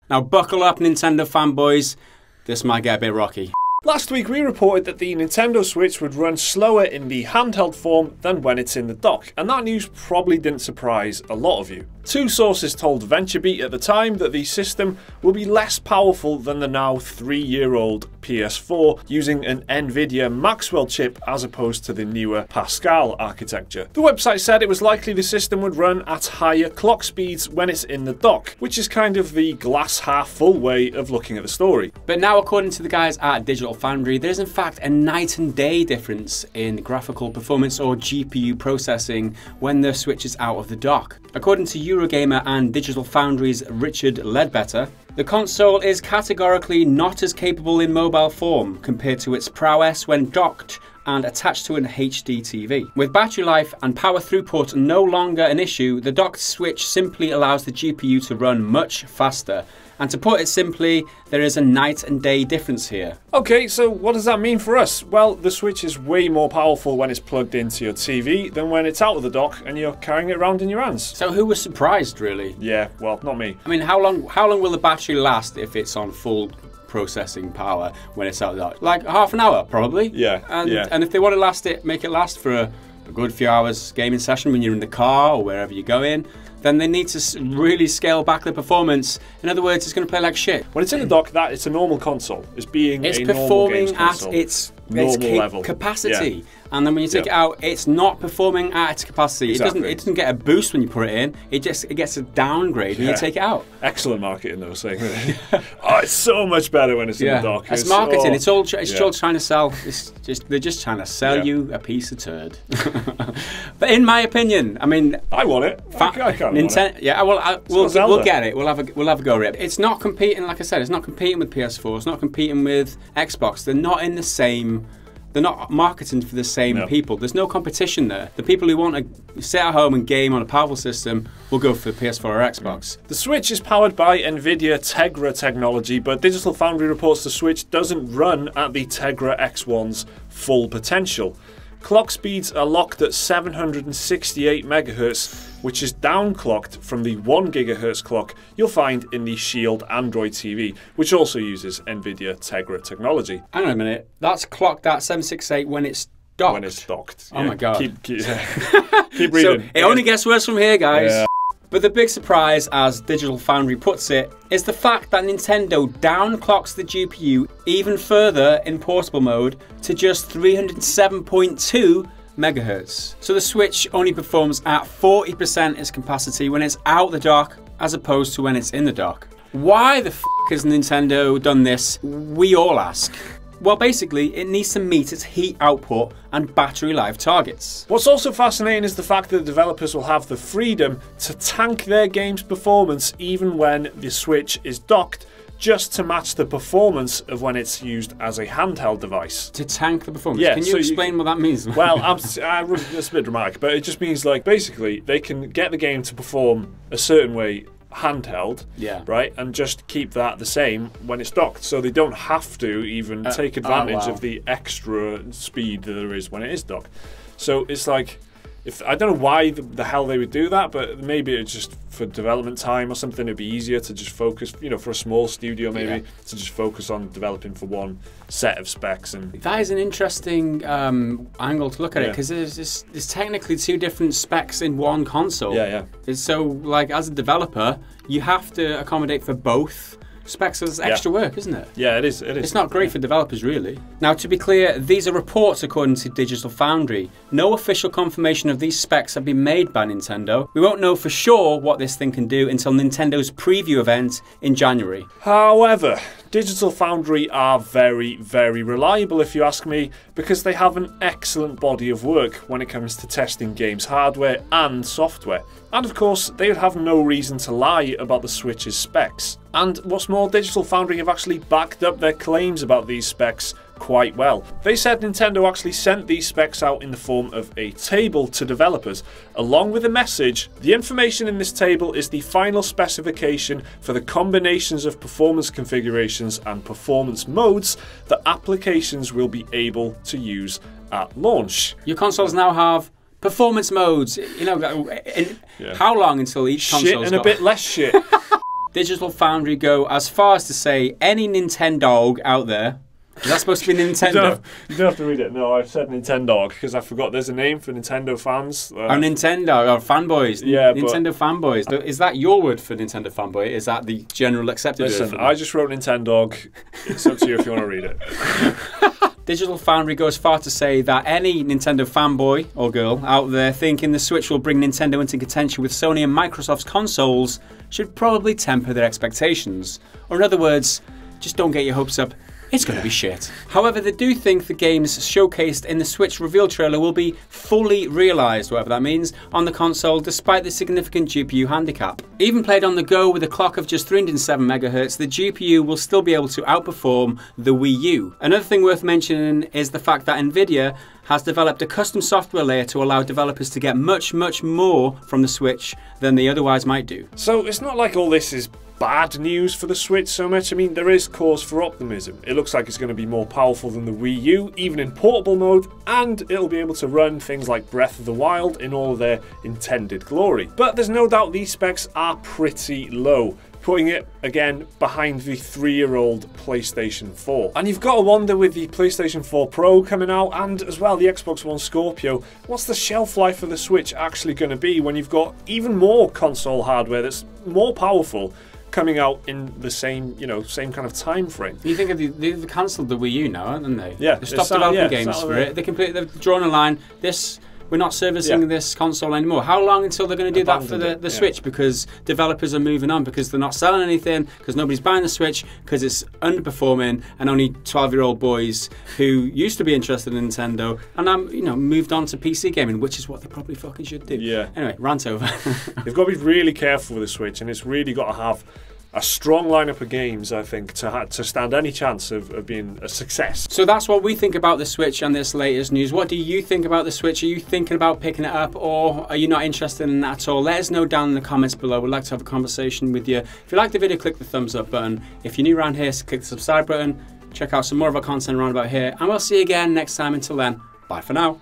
Now buckle up, Nintendo fanboys. This might get a bit rocky. Last week we reported that the Nintendo Switch would run slower in the handheld form than when it's in the dock, and that news probably didn't surprise a lot of you. Two sources told VentureBeat at the time that the system will be less powerful than the now 3-year-old PS4, using an NVIDIA Maxwell chip as opposed to the newer Pascal architecture. The website said it was likely the system would run at higher clock speeds when it's in the dock, which is kind of the glass half full way of looking at the story. But now, according to the guys at Digital Foundry, there is in fact a night and day difference in graphical performance or GPU processing when the Switch is out of the dock. According to Eurogamer and Digital Foundry's Richard Ledbetter, the console is categorically not as capable in mobile form compared to its prowess when docked and attached to an HD TV. With battery life and power throughput no longer an issue, the docked Switch simply allows the GPU to run much faster. And to put it simply, there is a night and day difference here. Okay, so what does that mean for us? Well, the Switch is way more powerful when it's plugged into your TV than when it's out of the dock and you're carrying it around in your hands. So who was surprised, really? Yeah, well, not me. I mean, how long will the battery last if it's on full processing power when it's out of the dock? Like half an hour, probably. Yeah, and if they want to make it last for a good few hours gaming session when you're in the car or wherever you're going, then they need to really scale back the performance. In other words, it's going to play like shit. When it's in the dock, it's a normal console. It's performing at its level capacity. Yeah. And then when you take it out, it's not performing at its capacity. Exactly. It doesn't get a boost when you put it in. It gets a downgrade when you take it out. Excellent marketing, though, saying oh, it's so much better when it's in the dock. It's marketing. It's all trying to sell. They're just trying to sell you a piece of turd. But in my opinion, I mean, I want it. I can't want it. Yeah, well, we'll get it. We'll have a go at it. It's not competing, like I said. It's not competing with PS4. It's not competing with Xbox. They're not in the same. They're not marketing for the same people. There's no competition there. The people who want to sit at home and game on a powerful system will go for PS4 or Xbox. The Switch is powered by NVIDIA Tegra technology, but Digital Foundry reports the Switch doesn't run at the Tegra X1's full potential. Clock speeds are locked at 768 MHz, which is downclocked from the 1 GHz clock you'll find in the Shield Android TV, which also uses NVIDIA Tegra technology. Hang on a minute, that's clocked at 768 when it's docked? When it's docked. Oh my god. Keep reading. So it only gets worse from here, guys. Yeah. But the big surprise, as Digital Foundry puts it, is the fact that Nintendo downclocks the GPU even further in portable mode to just 307.2 MHz. So the Switch only performs at 40% its capacity when it's out the dock as opposed to when it's in the dock. Why the f has Nintendo done this, we all ask? Well, basically, it needs to meet its heat output and battery life targets. What's also fascinating is the fact that developers will have the freedom to tank their game's performance even when the Switch is docked, just to match the performance of when it's used as a handheld device. To tank the performance? Yeah, can you explain what that means? Well, that's a bit dramatic, but it just means, like, basically, they can get the game to perform a certain way handheld, right, and just keep that the same when it's docked, so they don't have to even take advantage of the extra speed that there is when it is docked. So it's like, I don't know why the hell they would do that, but maybe it's just for development time or something. It'd be easier to just focus, for a small studio maybe, to just focus on developing for one set of specs. And that is an interesting angle to look at it, because there's technically two different specs in one console. So, like, as a developer, you have to accommodate for both specs as extra work, isn't it? Yeah, it is. It's not great for developers, really. Now, to be clear, these are reports according to Digital Foundry. No official confirmation of these specs have been made by Nintendo. We won't know for sure what this thing can do until Nintendo's preview event in January. However, Digital Foundry are very, very reliable, if you ask me, because they have an excellent body of work when it comes to testing games hardware and software. And of course, they would have no reason to lie about the Switch's specs. And what's more, Digital Foundry have actually backed up their claims about these specs quite well. They said Nintendo actually sent these specs out in the form of a table to developers, along with a message. The information in this table is the final specification for the combinations of performance configurations and performance modes that applications will be able to use at launch. Your consoles now have performance modes. How long until each console? Shit and a bit less shit. Digital Foundry go as far as to say any Nintendo out there. Is that supposed to be Nintendo? You don't have to read it. No, I've said Nintendo because I forgot there's a name for Nintendo fans. Nintendo, or fanboys. Yeah, Nintendo fanboys. Is that your word for Nintendo fanboy? Is that the general accepted word? Listen, I just wrote Nintendo. It's up to you if you want to read it. Digital Foundry goes far to say that any Nintendo fanboy or girl out there thinking the Switch will bring Nintendo into contention with Sony and Microsoft's consoles should probably temper their expectations. Or in other words, just don't get your hopes up. It's going to be shit. However, they do think the games showcased in the Switch reveal trailer will be fully realised, whatever that means, on the console despite the significant GPU handicap. Even played on the go with a clock of just 307 MHz, the GPU will still be able to outperform the Wii U. Another thing worth mentioning is the fact that NVIDIA has developed a custom software layer to allow developers to get much more from the Switch than they otherwise might do. So it's not like all this is bad news for the Switch so much. I mean, there is cause for optimism. It looks like it's going to be more powerful than the Wii U, even in portable mode, and it'll be able to run things like Breath of the Wild in all their intended glory. But there's no doubt these specs are pretty low, putting it, again, behind the 3-year-old PlayStation 4. And you've got to wonder, with the PlayStation 4 Pro coming out, and as well the Xbox One Scorpio, what's the shelf life of the Switch actually going to be when you've got even more console hardware that's more powerful coming out in the same, same kind of time frame? You think of they've cancelled the Wii U now, haven't they? Yeah. They've stopped developing games for it. They've drawn a line. We're not servicing this console anymore. How long until they're going to do that for the Switch? Because developers are moving on, because they're not selling anything, because nobody's buying the Switch, because it's underperforming, and only 12-year-old boys who used to be interested in Nintendo and moved on to PC gaming, which is what they probably fucking should do. Yeah. Anyway, rant over. They've got to be really careful with the Switch, and it's really got to have a strong lineup of games, I think, to stand any chance of being a success. So that's what we think about the Switch and this latest news. What do you think about the Switch? Are you thinking about picking it up, or are you not interested in that at all? Let us know down in the comments below. We'd like to have a conversation with you. If you like the video, click the thumbs up button. If you're new around here, click the subscribe button. Check out some more of our content around about here, and we'll see you again next time. Until then, bye for now.